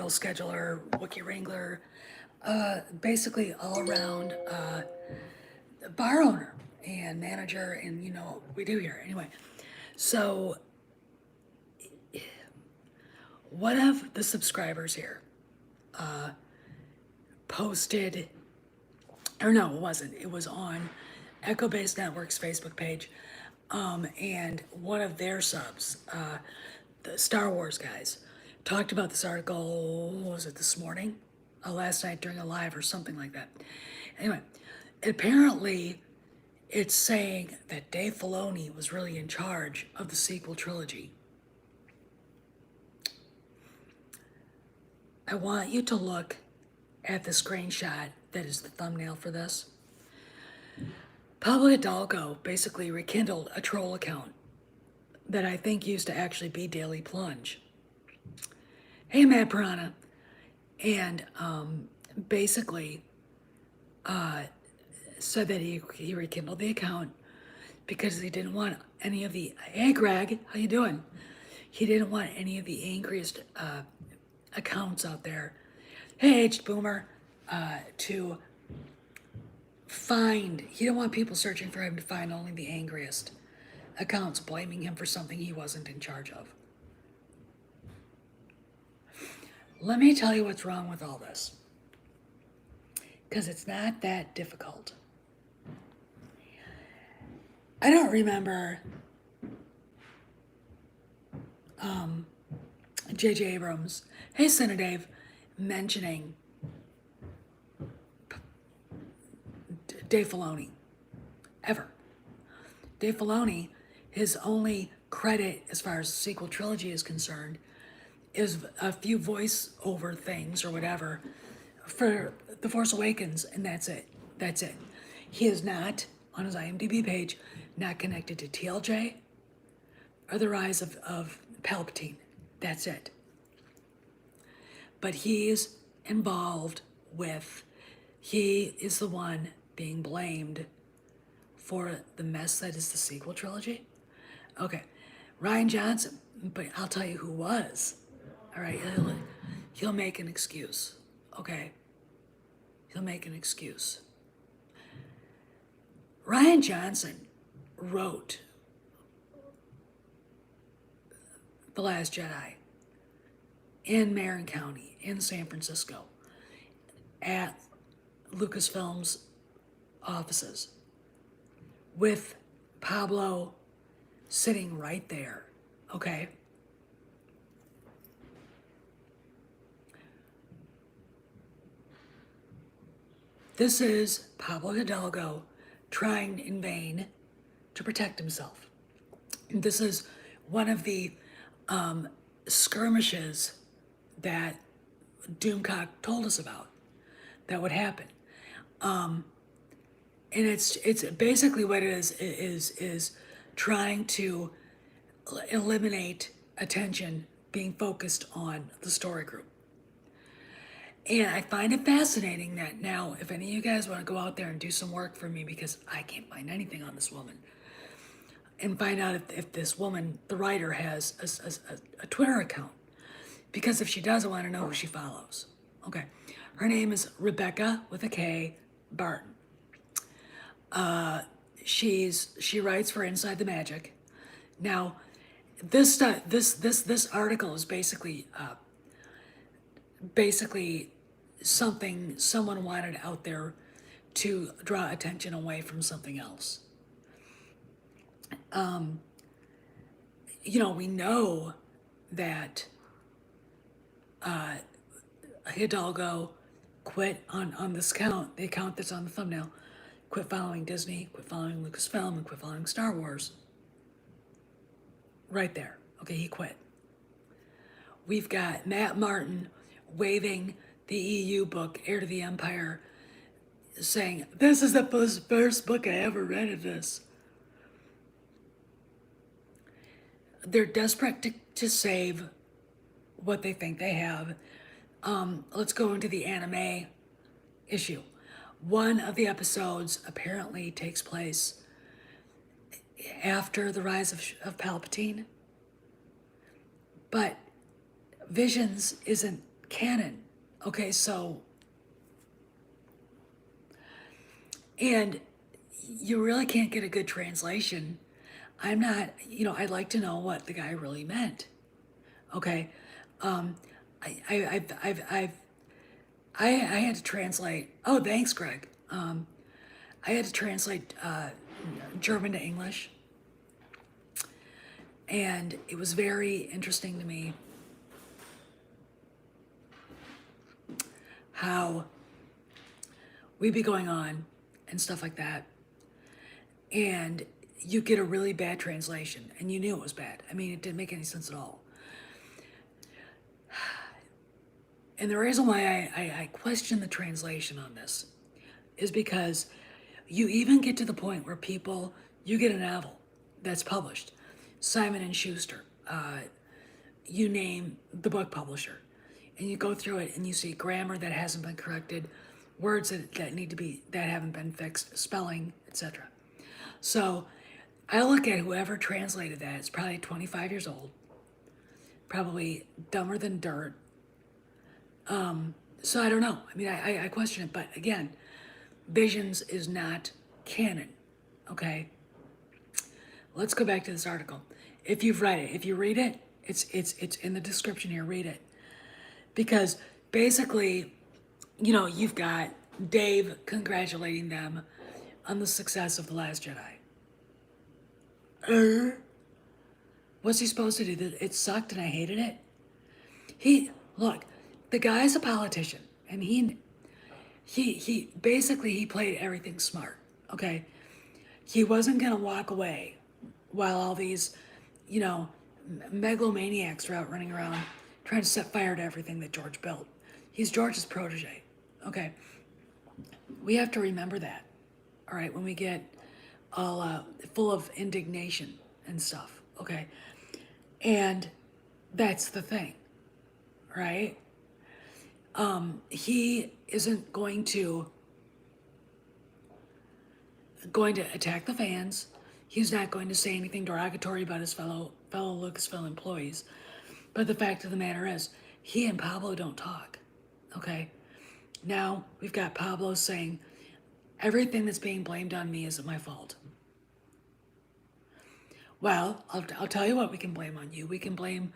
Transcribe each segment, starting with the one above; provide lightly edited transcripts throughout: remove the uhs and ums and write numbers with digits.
Portal Scheduler, Wiki Wrangler, basically all around bar owner and manager, and you know what we do here. Anyway, so one of the subscribers here posted, or no, it wasn't. It was on Echo Base Network's Facebook page, and one of their subs, the Star Wars guys, talked about this article. Was it this morning? Last night during a live or something like that. Anyway, apparently it's saying that Dave Filoni was really in charge of the sequel trilogy. I want you to look at the screenshot that is the thumbnail for this. Pablo Hidalgo basically rekindled a troll account that I think used to actually be Daily Plunge. Hey, Matt Piranha. And basically said that he rekindled the account because he didn't want any of the, hey Greg, how you doing? He didn't want any of the angriest accounts out there, hey Aged Boomer, to find, he didn't want people searching for him to find only the angriest accounts blaming him for something he wasn't in charge of. Let me tell you what's wrong with all this, because it's not that difficult. I don't remember J.J. Abrams, hey Dave, mentioning Dave Filoni, ever. Dave Filoni, his only credit as far as the sequel trilogy is concerned is a few voiceover things or whatever for The Force Awakens, and that's it. That's it. He is not, on his IMDb page, not connected to TLJ or the rise of Palpatine. That's it. But he's involved with, he is the one being blamed for the mess that is the sequel trilogy. Okay, Rian Johnson, but I'll tell you who was. All right, he'll make an excuse, okay? He'll make an excuse. Rian Johnson wrote The Last Jedi in Marin County, in San Francisco, at Lucasfilm's offices, with Pablo sitting right there, okay? This is Pablo Hidalgo trying in vain to protect himself. And this is one of the skirmishes that Doomcock told us about that would happen. And it's basically what it is trying to eliminate attention being focused on the story group. And I find it fascinating that now, if any of you guys want to go out there and do some work for me, because I can't find anything on this woman, and find out if this woman, the writer, has a Twitter account. Because if she does, I want to know who she follows. Okay. Her name is Rebecca, with a K, Barton. She writes for Inside the Magic. Now, this article is basically something someone wanted out there to draw attention away from something else. We know that Hidalgo quit on this account, the account that's on the thumbnail, quit following Disney, quit following Lucasfilm, and quit following Star Wars. Right there. Okay, he quit. We've got Matt Martin waving the EU book, Heir to the Empire, saying, this is the first book I ever read of this. They're desperate to save what they think they have. Let's go into the anime issue. One of the episodes apparently takes place after the rise of Palpatine, but Visions isn't canon. Okay, so, and you really can't get a good translation. I'm not, I'd like to know what the guy really meant. Okay. Um, I had to translate. Oh, thanks, Greg. I had to translate German to English, and it was very interesting to me how we'd be going on and stuff like that, and you get a really bad translation, and you knew it was bad. I mean, it didn't make any sense at all. And the reason why I question the translation on this is because you even get to the point where you get a novel that's published, Simon and Schuster, you name the book publisher, and you go through it and you see grammar that hasn't been corrected, words that haven't been fixed, spelling, etc. So I look at whoever translated that. It's probably 25 years old, probably dumber than dirt. So I don't know. I mean, I question it, but again, Visions is not canon. Okay, let's go back to this article. If you've read it, if you read it, it's in the description here. Read it, because basically, you've got Dave congratulating them on the success of The Last Jedi. What's he supposed to do? It sucked and I hated it. Look, the guy's a politician, and he basically he played everything smart. Okay, he wasn't gonna walk away while all these, you know, megalomaniacs are out running around trying to set fire to everything that George built. He's George's protege. Okay, we have to remember that. All right, when we get all full of indignation and stuff. Okay, and that's the thing, right? He isn't going to attack the fans. He's not going to say anything derogatory about his fellow Lucasfilm employees. But the fact of the matter is, he and Pablo don't talk. Okay? Now we've got Pablo saying, everything that's being blamed on me isn't my fault. Well, I'll tell you what we can blame on you. We can blame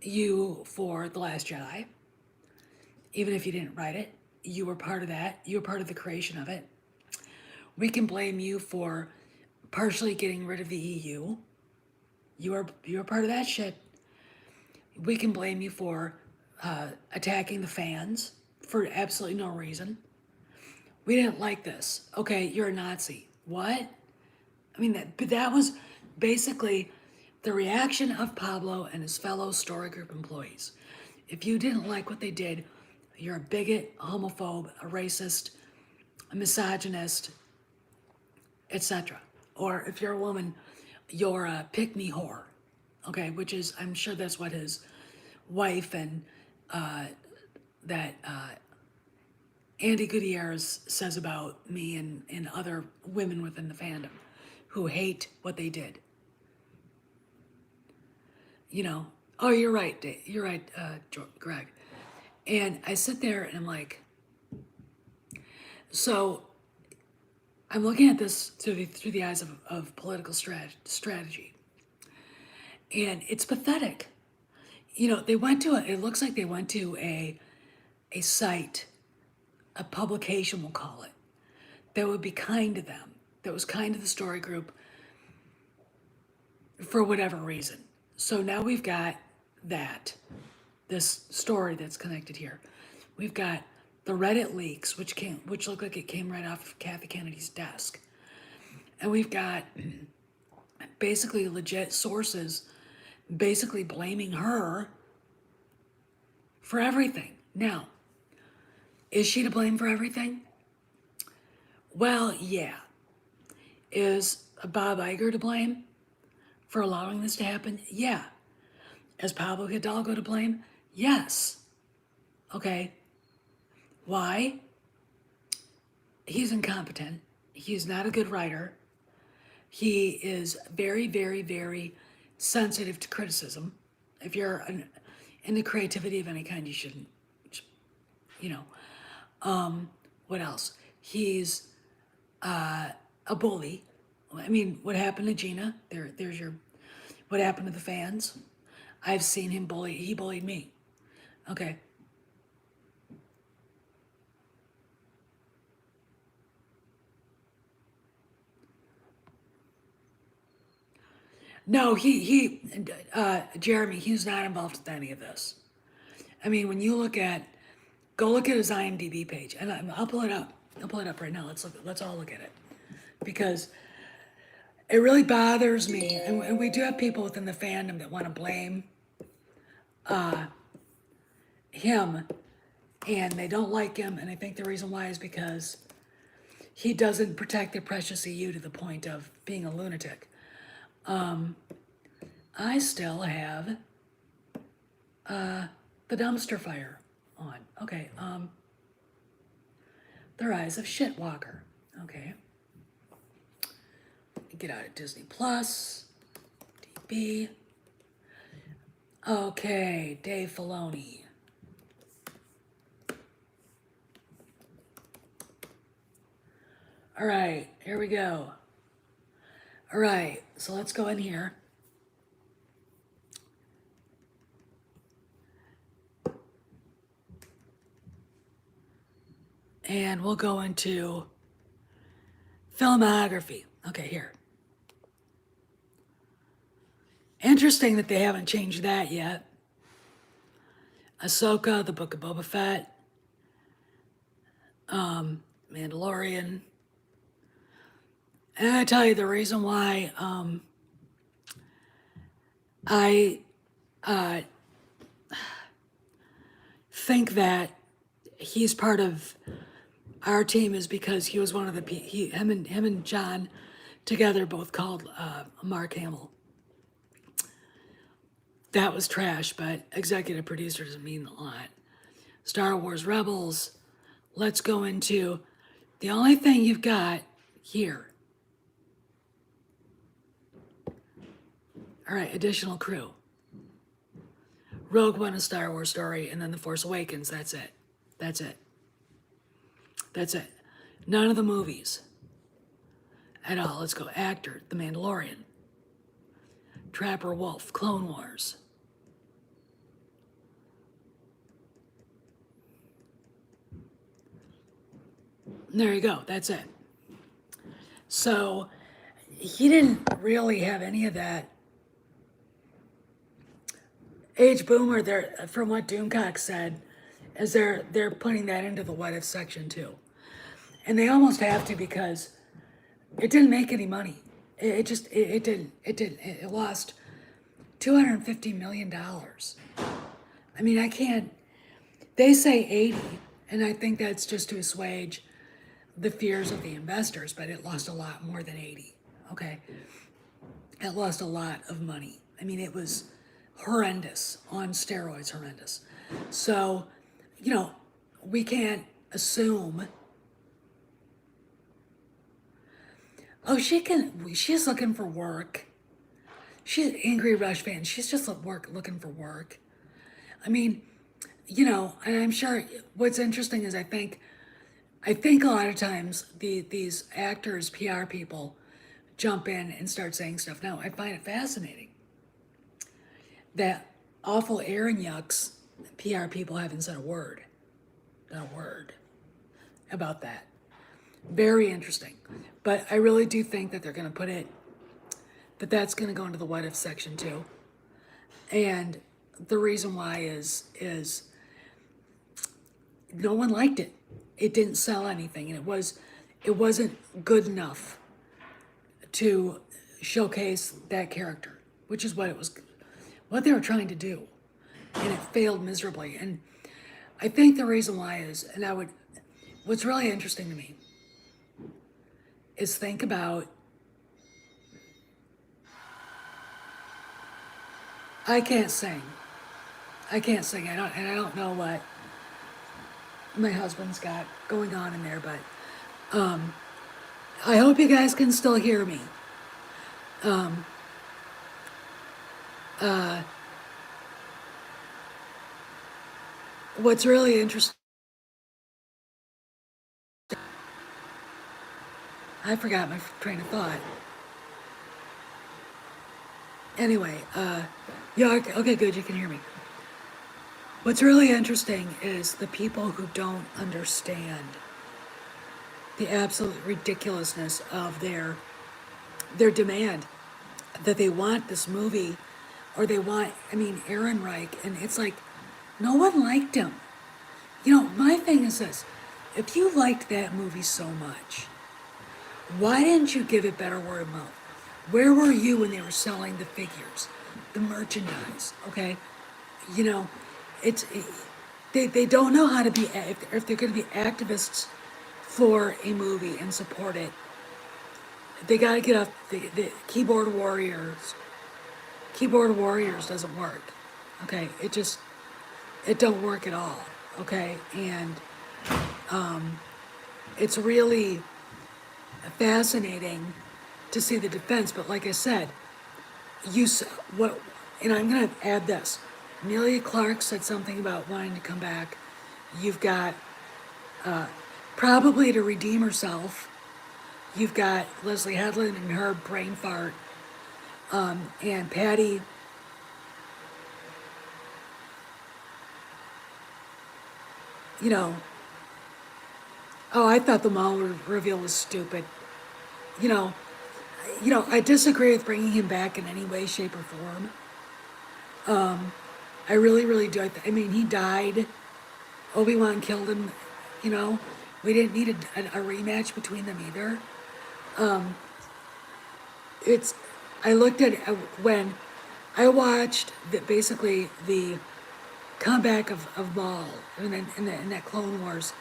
you for The Last Jedi. Even if you didn't write it, you were part of that. You were part of the creation of it. We can blame you for partially getting rid of the EU. You are part of that shit. We can blame you for attacking the fans for absolutely no reason. We didn't like this. Okay, you're a Nazi. What? I mean, that was basically the reaction of Pablo and his fellow Story Group employees. If you didn't like what they did, you're a bigot, a homophobe, a racist, a misogynist, etc. Or if you're a woman, you're a pick-me whore. Okay, which is, I'm sure that's what his wife and that Andy Gutierrez says about me and other women within the fandom who hate what they did. Oh, you're right, Dave. You're right, Greg. And I sit there and I'm like, so I'm looking at this through the eyes of political strategy. And it's pathetic. They went to it looks like they went to a site, a publication we'll call it, that would be kind to them, that was kind to the Story Group for whatever reason. So now we've got this story that's connected here. We've got the Reddit leaks, which look like it came right off of Kathy Kennedy's desk. And we've got basically legit sources basically blaming her for everything. Now, is she to blame for everything? Well, yeah. Is Bob Iger to blame for allowing this to happen? Yeah. Is Pablo Hidalgo to blame? Yes. Okay. Why? He's incompetent. He's not a good writer. He is very, very, very sensitive to criticism. If you're into creativity of any kind, you shouldn't you know. What else? He's a bully. I mean, what happened to Gina? There's your. What happened to the fans? I've seen him bully. He bullied me. Okay. No, Jeremy, he's not involved with any of this. I mean, when you go look at his IMDb page, and I'll pull it up. I'll pull it up right now. Let's all look at it, because it really bothers me, and we do have people within the fandom that want to blame him, and they don't like him, and I think the reason why is because he doesn't protect the precious EU to the point of being a lunatic. I still have the dumpster fire on. Okay, The Rise of Shitwalker. Okay. Get out of Disney Plus. DB. Okay, Dave Filoni. All right, here we go. All right, so let's go in here. And we'll go into filmography. Okay, here. Interesting that they haven't changed that yet. Ahsoka, The Book of Boba Fett, Mandalorian. And I tell you the reason why I think that he's part of our team is because he was one of the him and John together both called Mark Hamill. That was trash, but executive producer doesn't mean a lot. Star Wars Rebels. Let's go into the only thing you've got here. All right, additional crew. Rogue One, A Star Wars Story, and then The Force Awakens. That's it. That's it. That's it. None of the movies at all. Let's go actor, The Mandalorian, Trapper Wolf, Clone Wars. There you go. That's it. So he didn't really have any of that age boomer there, from what Doomcock said, is they're putting that into the what if section too. And they almost have to, because it didn't make any money. It just it didn't. It lost $250 million. I mean, I can't. They say 80, and I think that's just to assuage the fears of the investors, but it lost a lot more than 80. Okay, it lost a lot of money. I mean, it was horrendous, on steroids, horrendous. So, we can't assume. Oh, she's looking for work. She's an Angry Rush fan. She's just looking for work. I mean, and I'm sure what's interesting is I think a lot of times these actors, PR people, jump in and start saying stuff. Now, I find it fascinating that awful Aaron Yucks PR people haven't said a word about that. Very interesting. But I really do think that they're going to put it, that's going to go into the what if section too. And the reason why is no one liked it. It didn't sell anything, and it wasn't good enough to showcase that character, which is what they were trying to do, and it failed miserably. And I think the reason why is, what's really interesting to me is think about, I can't sing. I don't know what my husband's got going on in there, but I hope you guys can still hear me. What's really interesting I forgot my train of thought. Anyway, yeah, okay, good, you can hear me. What's really interesting is the people who don't understand the absolute ridiculousness of their demand that they want this movie, or they want, I mean, Aaron Reich, and it's like, no one liked him. You know, my thing is this: if you liked that movie so much, why didn't you give it better word of mouth? Where were you when they were selling the figures, the merchandise? Okay, you know, they don't know how to be, if they're going to be activists for a movie and support it. They got to get off the keyboard warriors. Keyboard warriors doesn't work. Okay, it don't work at all. Okay, and it's really fascinating to see the defense. But like I said, what, and I'm gonna add this. Amelia Clark said something about wanting to come back. You've got probably to redeem herself. You've got Leslie Headland and her brain fart, and Patty. You know, oh, I thought the mall reveal was stupid. You know, I disagree with bringing him back in any way, shape, or form. I really, really do. I mean, he died. Obi-Wan killed him. You know, we didn't need a rematch between them either. I looked at when I watched basically the comeback of Maul in that Clone Wars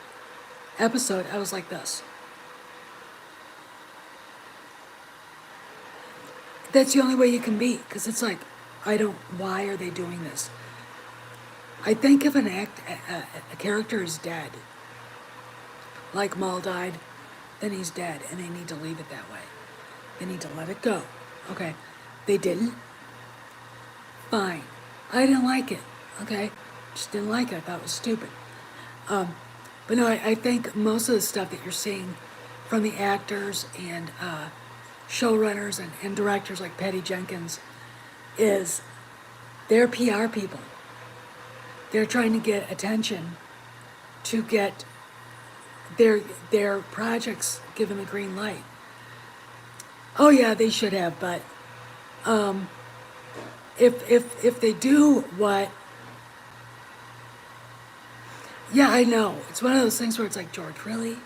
episode. I was like this. That's the only way you can be, because it's like, why are they doing this? I think if a character is dead, like Maul died, then he's dead, and they need to leave it that way. They need to let it go. Okay, they didn't. Fine. I didn't like it. Okay, just didn't like it. I thought it was stupid. But no, I think most of the stuff that you're seeing from the actors and showrunners and directors like Patty Jenkins is they're PR people. They're trying to get attention to get their projects given the green light. Oh yeah, they should have, but if they do what, yeah, I know. It's one of those things where it's like, George, really?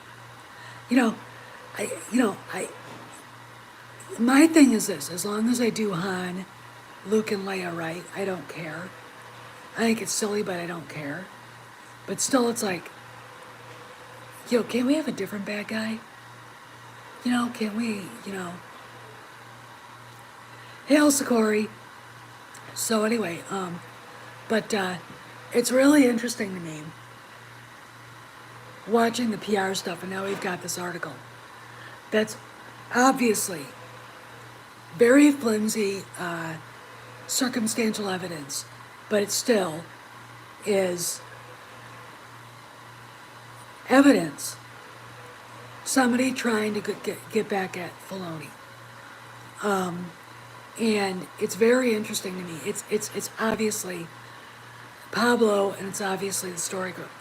My thing is this: as long as I do Han, Luke, and Leia right, I don't care. I think it's silly, but I don't care. But still, it's like, can we have a different bad guy? Can we, Hail Sakori. So anyway, but it's really interesting to me watching the PR stuff, and now we've got this article that's obviously very flimsy circumstantial evidence, but it still is evidence. Somebody trying to get back at Filoni. And it's very interesting to me. It's obviously Pablo, and it's obviously the story group.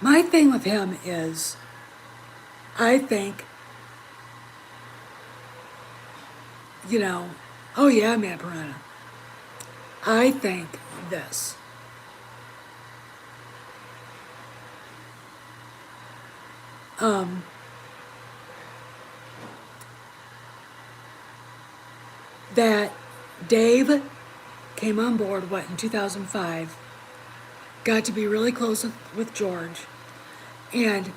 My thing with him is, I think, oh yeah, Matt Piranha. I think this. That Dave came on board, in 2005, got to be really close with George, and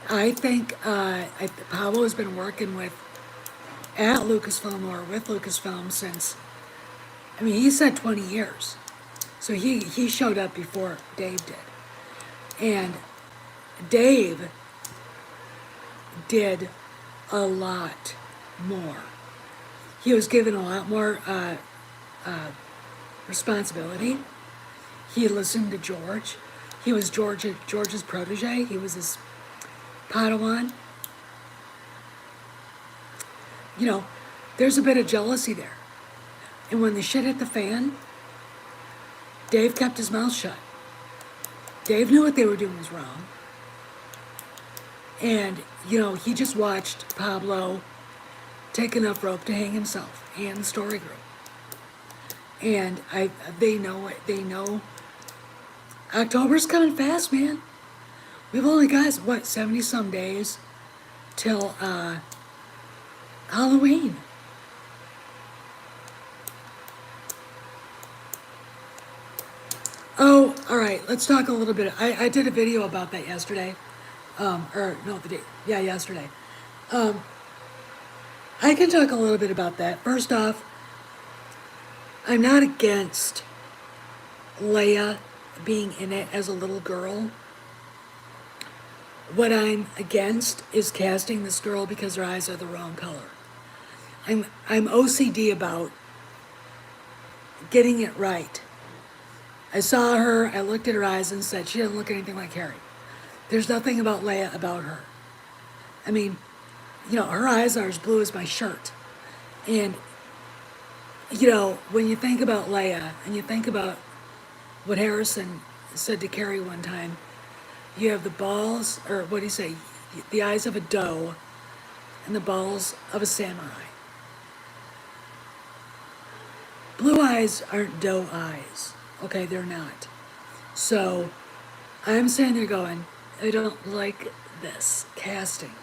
I think Pablo has been working at Lucasfilm or with Lucasfilm since, he said 20 years. So he showed up before Dave did. And Dave did a lot more. He was given a lot more responsibility. He listened to George. He was George's protege. He was his Padawan. you know, there's a bit of jealousy there. And when the shit hit the fan, Dave kept his mouth shut. Dave knew what they were doing was wrong. And, he just watched Pablo take enough rope to hang himself and the story group. And they know it. They know October's coming fast, man. We've only got, 70 some days till Halloween. Oh, all right. Let's talk a little bit. I did a video about that yesterday. Yesterday. I can talk a little bit about that. First off, I'm not against Leia being in it as a little girl. What I'm against is casting this girl because her eyes are the wrong color. I'm OCD about getting it right. I saw her, I looked at her eyes and said, she doesn't look anything like Harry. There's nothing about Leia about her. I mean, her eyes are as blue as my shirt. And, when you think about Leia and you think about what Harrison said to Carrie one time, you have the balls, or what do you say, the eyes of a doe and the balls of a samurai. Blue eyes aren't doe eyes. Okay, they're not. So, I'm sitting there going, I don't like this casting.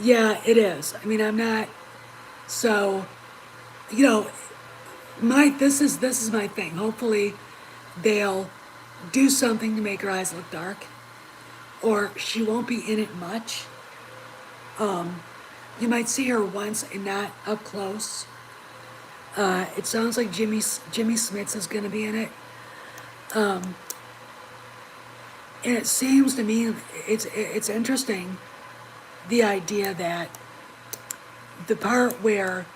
Yeah, it is. I mean, I'm not. So, this is my thing. Hopefully, they'll do something to make her eyes look dark, or she won't be in it much. You might see her once and not up close. It sounds like Jimmy Smits is going to be in it. And it seems to me it's interesting, the idea that the part where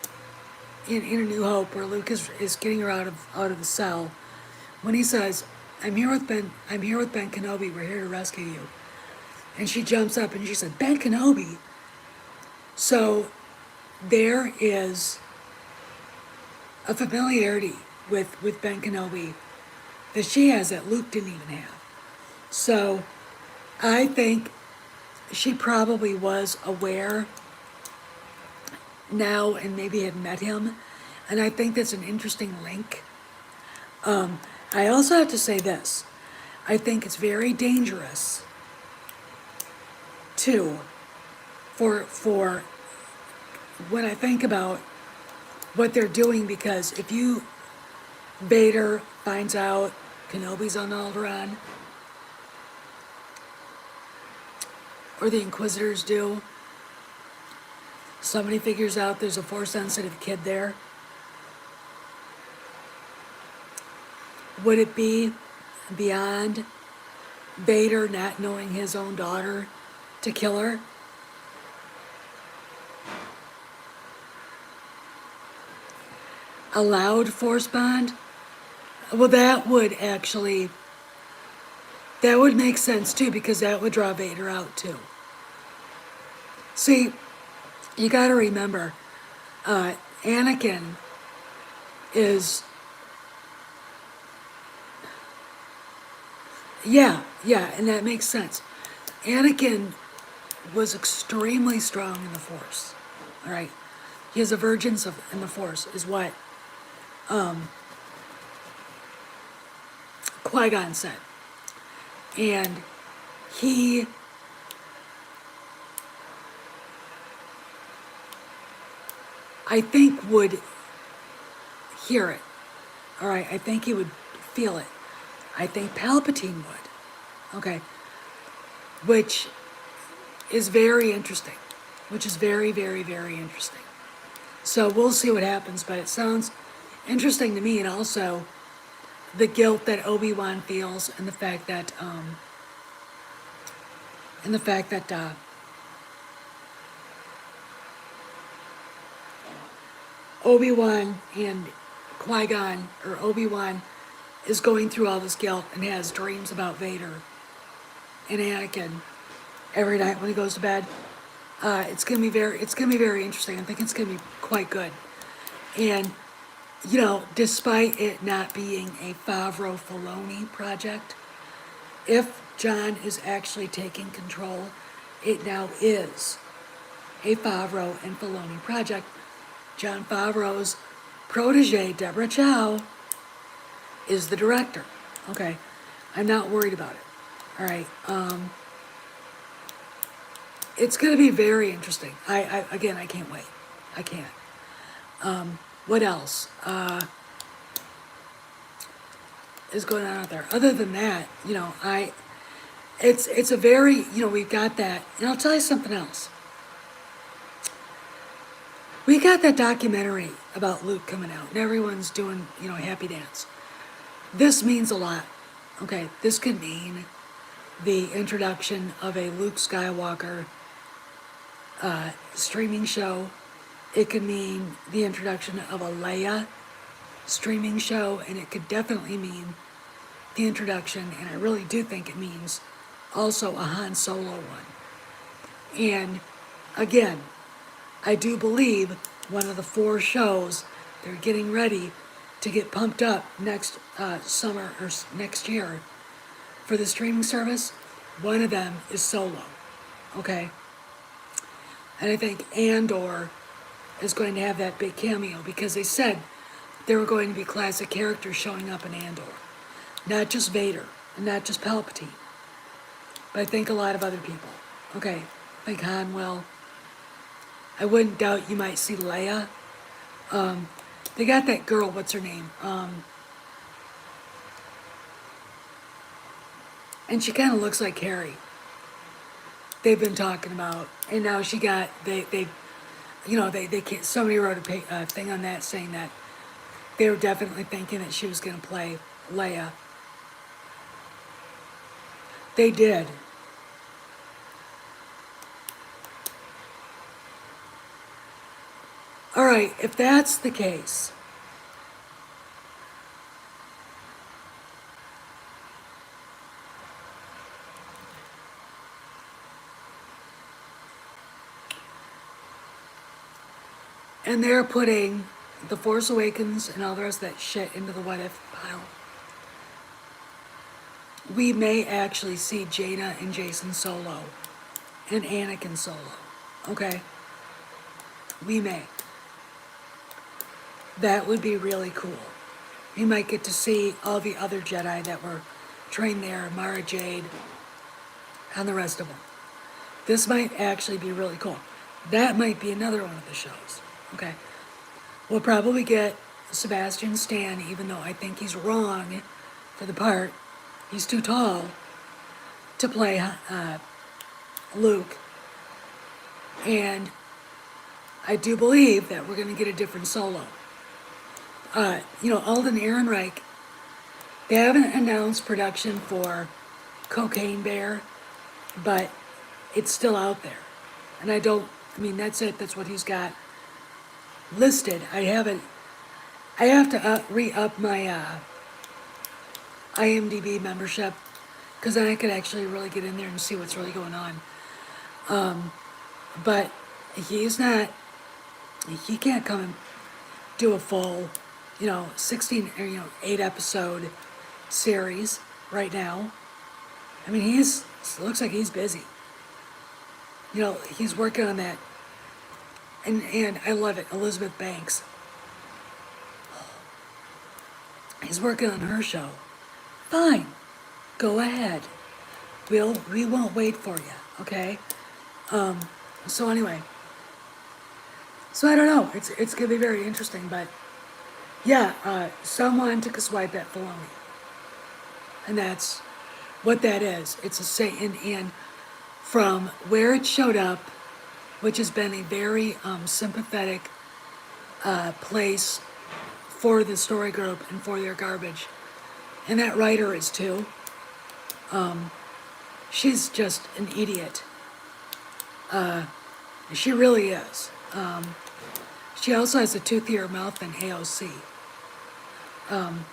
in A New Hope, where Luke is getting her out of the cell, when he says, I'm here with Ben Kenobi, we're here to rescue you. And she jumps up and she said, Ben Kenobi. So there is a familiarity with Ben Kenobi that she has that Luke didn't even have. So I think she probably was aware now and maybe had met him. And I think that's an interesting link. I also have to say this. I think it's very dangerous too for when I think about what they're doing, because if Vader finds out Kenobi's on Alderaan, or the Inquisitors do, somebody figures out there's a Force-sensitive kid there, would it be beyond Vader not knowing his own daughter to kill her? A loud Force bond? Well, that would make sense too, because that would draw Vader out too. See, you gotta remember, Anakin is, yeah, and that makes sense. Anakin was extremely strong in the Force, all right? He has a virgins in the Force, is what Qui-Gon said. And he I think would hear it. All right, I think he would feel it. I think Palpatine would. Okay. Which is very interesting. Which is very, very, very interesting. So we'll see what happens, but it sounds interesting to me, and also the guilt that Obi-Wan feels, and the fact that Obi-Wan and Qui-Gon, or Obi-Wan, is going through all this guilt and has dreams about Vader and Anakin every night when he goes to bed. It's gonna be very interesting. I think it's gonna be quite good. And despite it not being a Favreau Filoni project, if John is actually taking control, it now is a Favreau and Filoni project. John Favreau's protege, Deborah Chow, is the director. Okay, I'm not worried about it. All right, it's going to be very interesting. Again, I can't wait. I can't. What else is going on out there? Other than that, it's a very, we've got that. And I'll tell you something else. We got that documentary about Luke coming out, and everyone's doing, happy dance. This means a lot. Okay, this could mean the introduction of a Luke Skywalker streaming show. It could mean the introduction of a Leia streaming show, and it could definitely mean the introduction, and I really do think it means also a Han Solo one. And again, I do believe one of the 4 shows they're getting ready to get pumped up next summer or next year for the streaming service, one of them is Solo, okay? And I think Andor is going to have that big cameo because they said there were going to be classic characters showing up in Andor. Not just Vader, and not just Palpatine, but I think a lot of other people. Okay, I think Han will. I wouldn't doubt you might see Leia. They got that girl, what's her name? And she kind of looks like Carrie. They've been talking about, and now she got, they can't, somebody wrote a thing on that saying that they were definitely thinking that she was going to play Leia. They did. All right, if that's the case, and they're putting The Force Awakens and all the rest of that shit into the what if pile, we may actually see Jaina and Jason Solo and Anakin Solo. Okay? We may. That would be really cool. You might get to see all the other Jedi that were trained there, Mara Jade, and the rest of them. This might actually be really cool. That might be another one of the shows. Okay? We'll probably get Sebastian Stan, even though I think he's wrong for the part. He's too tall to play Luke. And I do believe that we're going to get a different Solo. Alden Ehrenreich, they haven't announced production for Cocaine Bear, but it's still out there. And that's it. That's what he's got listed. I have to re-up my IMDb membership because then I could actually really get in there and see what's really going on. But he can't come and do a full 16 or 8 episode series right now. I mean, looks like he's busy. He's working on that. And I love it, Elizabeth Banks. He's working on her show. Fine, go ahead. We won't wait for you, okay? So anyway. So I don't know. It's gonna be very interesting, but yeah, someone took a swipe at Filoni, and that's what that is. It's a say, and from where it showed up, which has been a very sympathetic place for the story group and for their garbage, and that writer is too. She's just an idiot. She really is. She also has a toothier mouth than AOC. And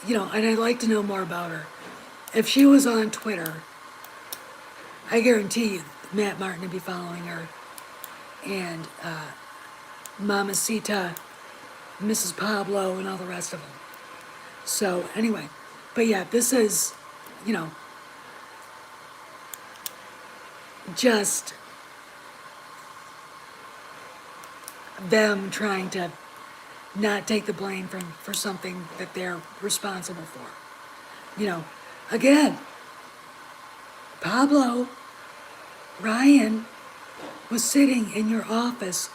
I'd like to know more about her. If she was on Twitter, I guarantee you Matt Martin to be following her, and Mamacita, Mrs. Pablo, and all the rest of them. So anyway, but yeah, this is, you know, just them trying to not take the blame for something that they're responsible for. You know, again, Pablo, Ryan was sitting in your office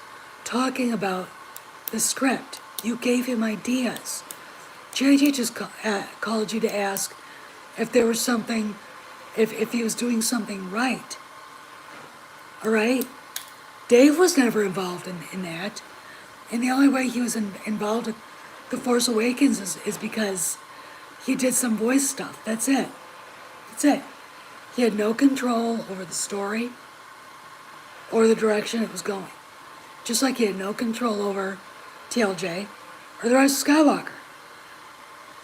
talking about the script. You gave him ideas. JJ just called you to ask if there was something, if he was doing something right. All right? Dave was never involved in that. And the only way he was involved with The Force Awakens is because he did some voice stuff. That's it. That's it. He had no control over the story or the direction it was going. Just like he had no control over TLJ or the Rise of Skywalker.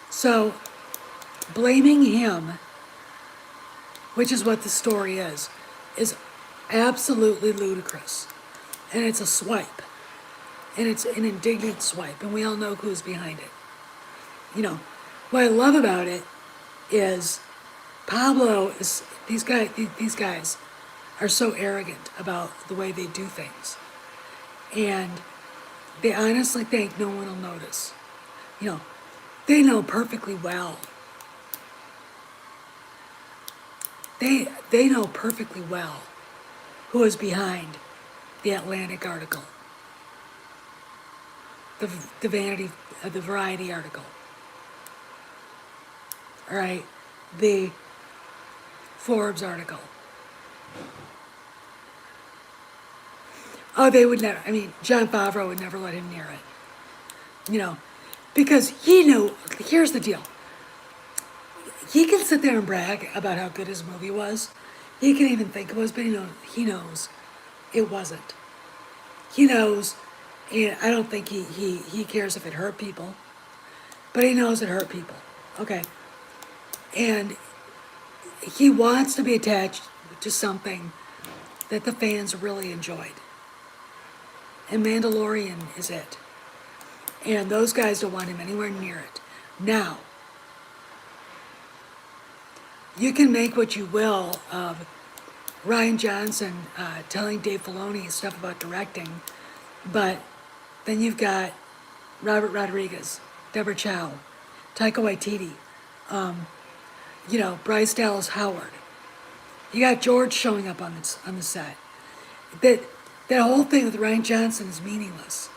So, blaming him, which is what the story is absolutely ludicrous. And it's a swipe. And it's an indignant swipe. And we all know who's behind it. You know, what I love about it is Pablo is, these guys are so arrogant about the way they do things. And they honestly think no one will notice. You know, they know perfectly well. They know perfectly well who is behind the Atlantic article, the Variety article. All right, the Forbes article. Oh, they would never. I mean, Jon Favreau would never let him near it. You know, because he knew. Here's the deal. He can sit there and brag about how good his movie was. He can even think it was, but he knows it wasn't. He knows, and I don't think he cares if it hurt people, but he knows it hurt people. Okay. And he wants to be attached to something that the fans really enjoyed. And Mandalorian is it. And those guys don't want him anywhere near it. Now, you can make what you will of Rian Johnson telling Dave Filoni stuff about directing, but then you've got Robert Rodriguez, Deborah Chow, Taika Waititi, you know, Bryce Dallas Howard. You got George showing up on the set. That whole thing with Rian Johnson is meaningless.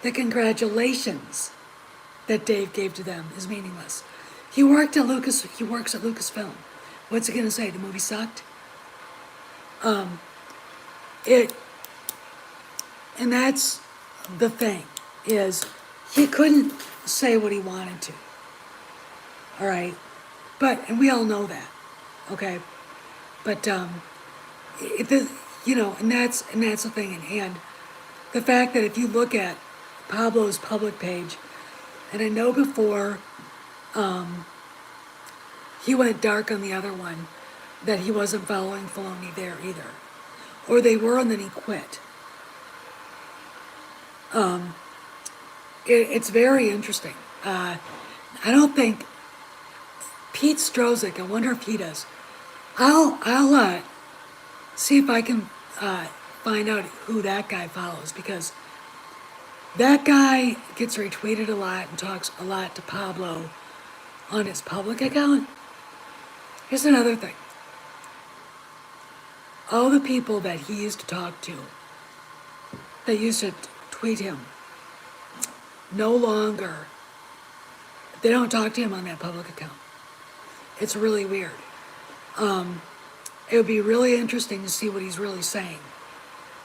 The congratulations that Dave gave to them is meaningless. He works at Lucasfilm. What's he gonna say? The movie sucked? And that's the thing, is he couldn't say what he wanted to. All right? And we all know that. Okay? But, you know, and that's the thing. And the fact that if you look at Pablo's public page, and I know before he went dark on the other one, that he wasn't following Filoni there either. Or they were, and then he quit. It's very interesting. I don't think Pete Strozik, I wonder if he does. I'll see if I can find out who that guy follows, because that guy gets retweeted a lot and talks a lot to Pablo on his public account. Here's another thing. All the people that he used to talk to, that used to tweet him, no longer, they don't talk to him on that public account. It's really weird. It would be really interesting to see what he's really saying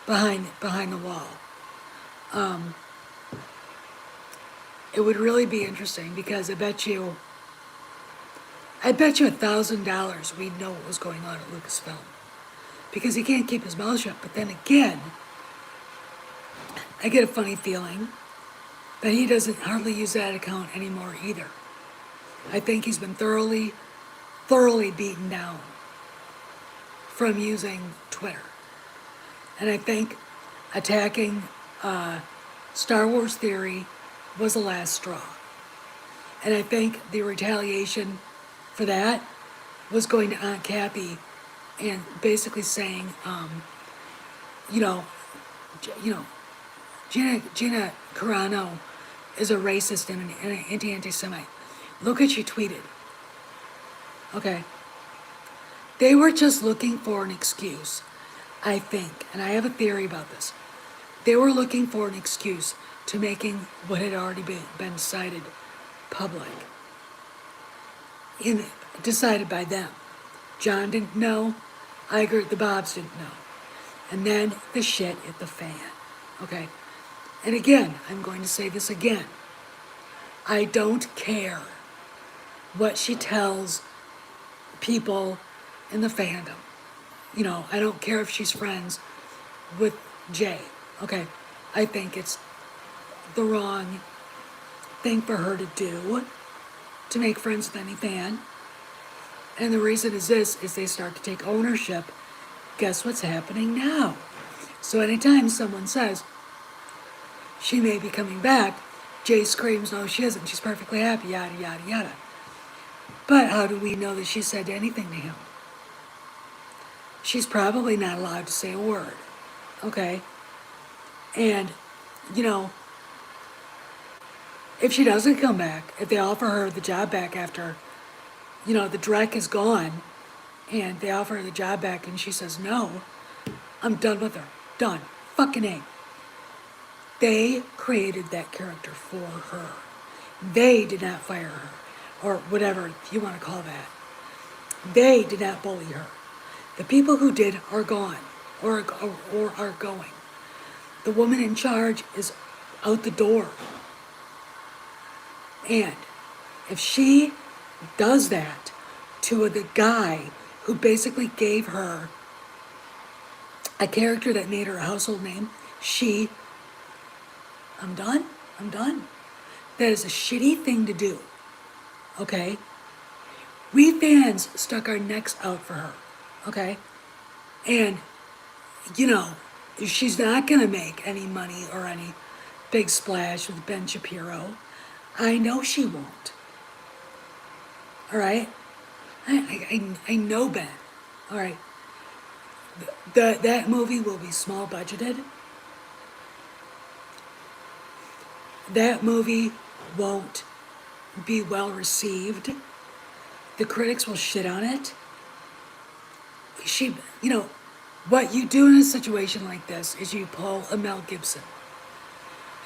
behind the wall. It would really be interesting, because I bet you $1,000 we'd know what was going on at Lucasfilm, because he can't keep his mouth shut. But then again, I get a funny feeling that he doesn't hardly use that account anymore either. I think he's been thoroughly beaten down from using Twitter. And I think attacking Star Wars theory was the last straw. And I think the retaliation for that was going to Aunt Kathy and basically saying, you know, you know, Gina Carano is a racist and an anti-Semite. Look what she tweeted. Okay. They were just looking for an excuse, I think, and I have a theory about this. They were looking for an excuse to making what had already been decided public. Decided by them. John didn't know. Iger, the Bobs didn't know. And then the shit hit the fan. Okay? And again, I'm going to say this again. I don't care what she tells people in the fandom. You know, I don't care if she's friends with Jay. Okay? I think it's the wrong thing for her to do, to make friends with any fan. And the reason is this, is they start to take ownership. Guess what's happening now? So anytime someone says, she may be coming back, Jay screams, no, she isn't. She's perfectly happy, yada, yada, yada. But how do we know that she said anything to him? She's probably not allowed to say a word. Okay? And, you know, if she doesn't come back, if they offer her the job back after, you know, the Drek is gone, and they offer her the job back and she says no, I'm done with her. Done. Fucking A. They created that character for her. They did not fire her, or whatever you want to call that. They did not bully her. The people who did are gone, or are going. The woman in charge is out the door. And if she does that to the guy who basically gave her a character that made her a household name, I'm done. That is a shitty thing to do. Okay? We fans stuck our necks out for her. Okay? And, you know, she's not going to make any money or any big splash with Ben Shapiro. I know she won't. All right? I know Ben. All right? That movie will be small budgeted. That movie won't be well received. The critics will shit on it. You know, what you do in a situation like this is you pull a Mel Gibson.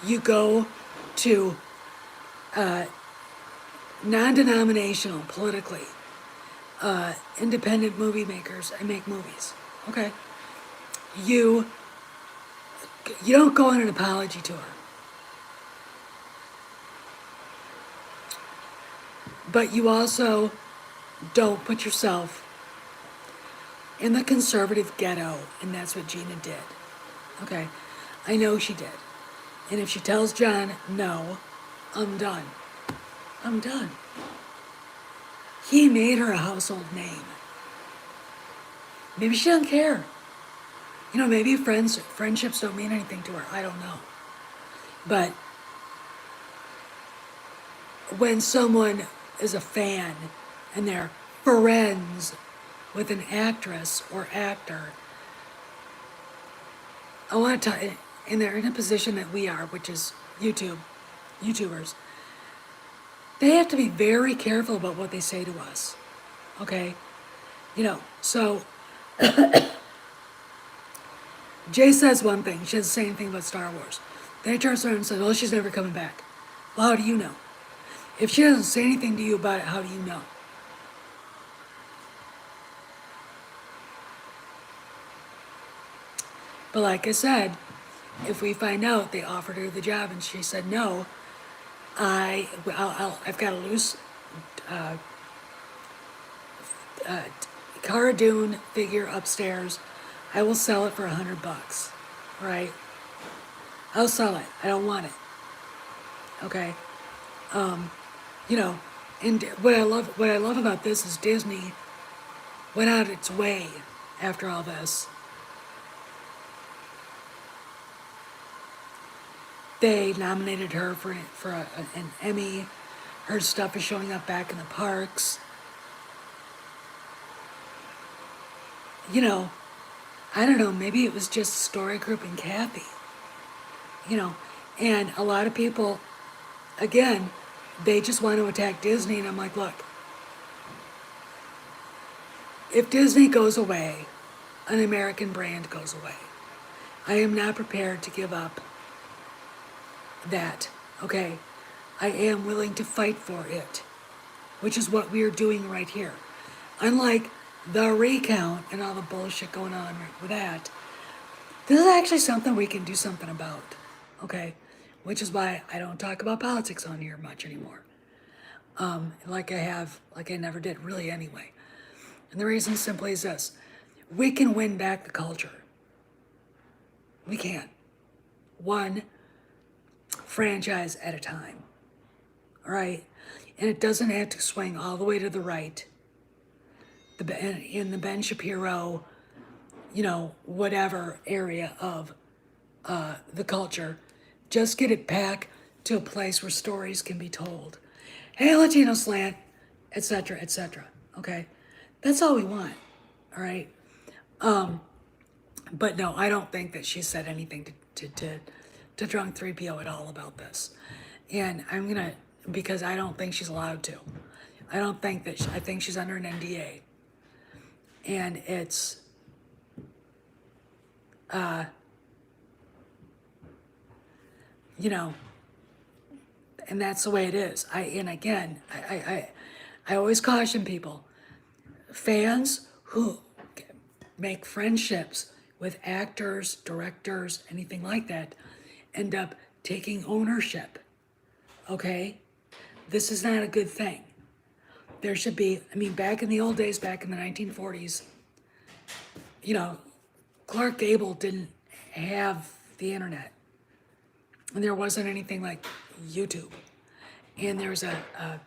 You go to non-denominational, politically, independent movie makers and make movies. Okay? You don't go on an apology tour. But you also don't put yourself in the conservative ghetto, and that's what Gina did. Okay? I know she did. And if she tells John, no, I'm done. I'm done. He made her a household name. Maybe she doesn't care. You know, maybe friendships don't mean anything to her. I don't know. But when someone is a fan and they're friends with an actress or actor, I want to, and they're in a position that we are, which is YouTubers, they have to be very careful about what they say to us. Okay? You know, so Jay says one thing, she doesn't say anything about Star Wars. Then he turns around and says, well, she's never coming back. Well, how do you know? If she doesn't say anything to you about it, how do you know? But like I said, if we find out they offered her the job and she said no, I've got a loose Cara Dune figure upstairs. I will sell it for $100, right? I'll sell it. I don't want it. Okay. You know, and what I love about this is Disney went out its way after all this They nominated her for an Emmy. Her stuff is showing up back in the parks. You know, I don't know, maybe it was just Story Group and Kathy. You know, and a lot of people, again, they just want to attack Disney, and I'm like, look, if Disney goes away, an American brand goes away. I am not prepared to give up that, okay? I am willing to fight for it, which is what we are doing right here. Unlike the recount and all the bullshit going on with that, this is actually something we can do something about, okay? Which is why I don't talk about politics on here much anymore. Like I never did really anyway. And the reason simply is this: we can win back the culture. We can. One franchise at a time. All right? And it doesn't have to swing all the way to the right. In the Ben Shapiro, whatever area of the culture, just get it back to a place where stories can be told. Hey, Latino slant, etc., etc. Okay? That's all we want. All right? But no, I don't think that she said anything to Drunk 3PO at all about this. And because I don't think she's allowed to. I think she's under an NDA. And it's, and that's the way it is. I always caution people, fans who make friendships with actors, directors, anything like that, end up taking ownership. Okay? This is not a good thing. There should be, back in the old days, back in the 1940s, Clark Gable didn't have the internet. And there wasn't anything like YouTube. And there's a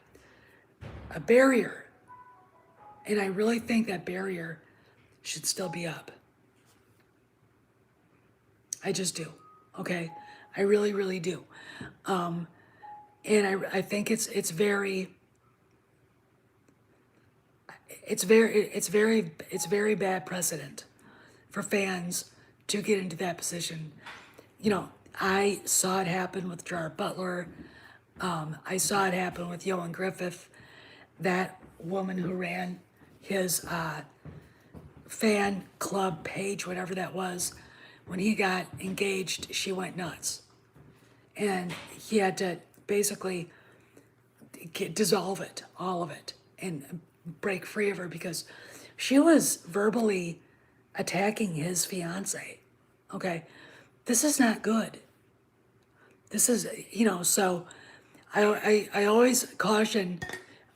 barrier. And I really think that barrier should still be up. I just do. Okay? I really, really do. And I think it's very bad precedent for fans to get into that position. I saw it happen with Gerard Butler. I saw it happen with Johan Griffith, that woman who ran his fan club page, whatever that was. When he got engaged, she went nuts. And he had to basically dissolve it, all of it, and break free of her because she was verbally attacking his fiance. Okay? This is not good. This is, so I always caution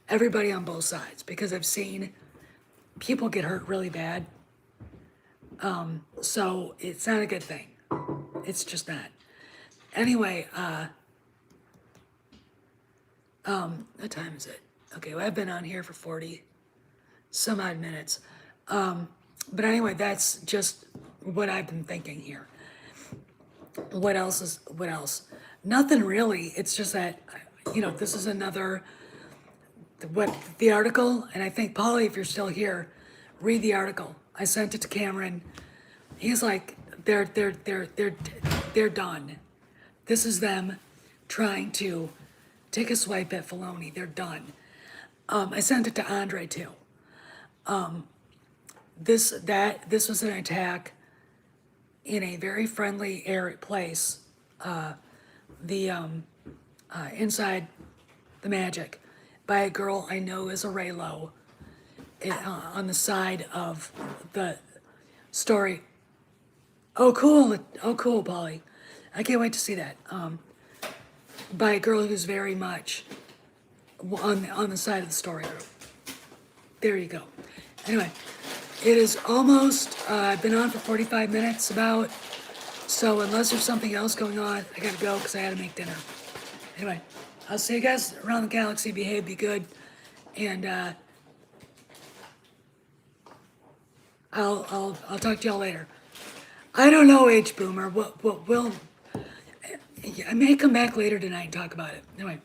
everybody on both sides because I've seen people get hurt really bad. So it's not a good thing. It's just not. Anyway, what time is it? Okay, well, I've been on here for 40 some odd minutes. But anyway, that's just what I've been thinking here. What else? Nothing really. It's just that, this is another, the article, and I think, Polly, if you're still here, read the article. I sent it to Cameron. He's like, they're done. This is them trying to take a swipe at Filoni. They're done. I sent it to Andre too. This was an attack in a very friendly place. Inside the Magic by a girl I know is a Raylo on the side of the story. Oh, cool, Polly. I can't wait to see that. By a girl who's very much on the side of the story group. There you go. Anyway, it is almost, I've been on for 45 minutes about, so unless there's something else going on, I gotta go because I had to make dinner. Anyway, I'll see you guys around the galaxy. Behave, be good, and I'll talk to y'all later. I don't know, H Boomer. What will? I may come back later tonight and talk about it. Anyway,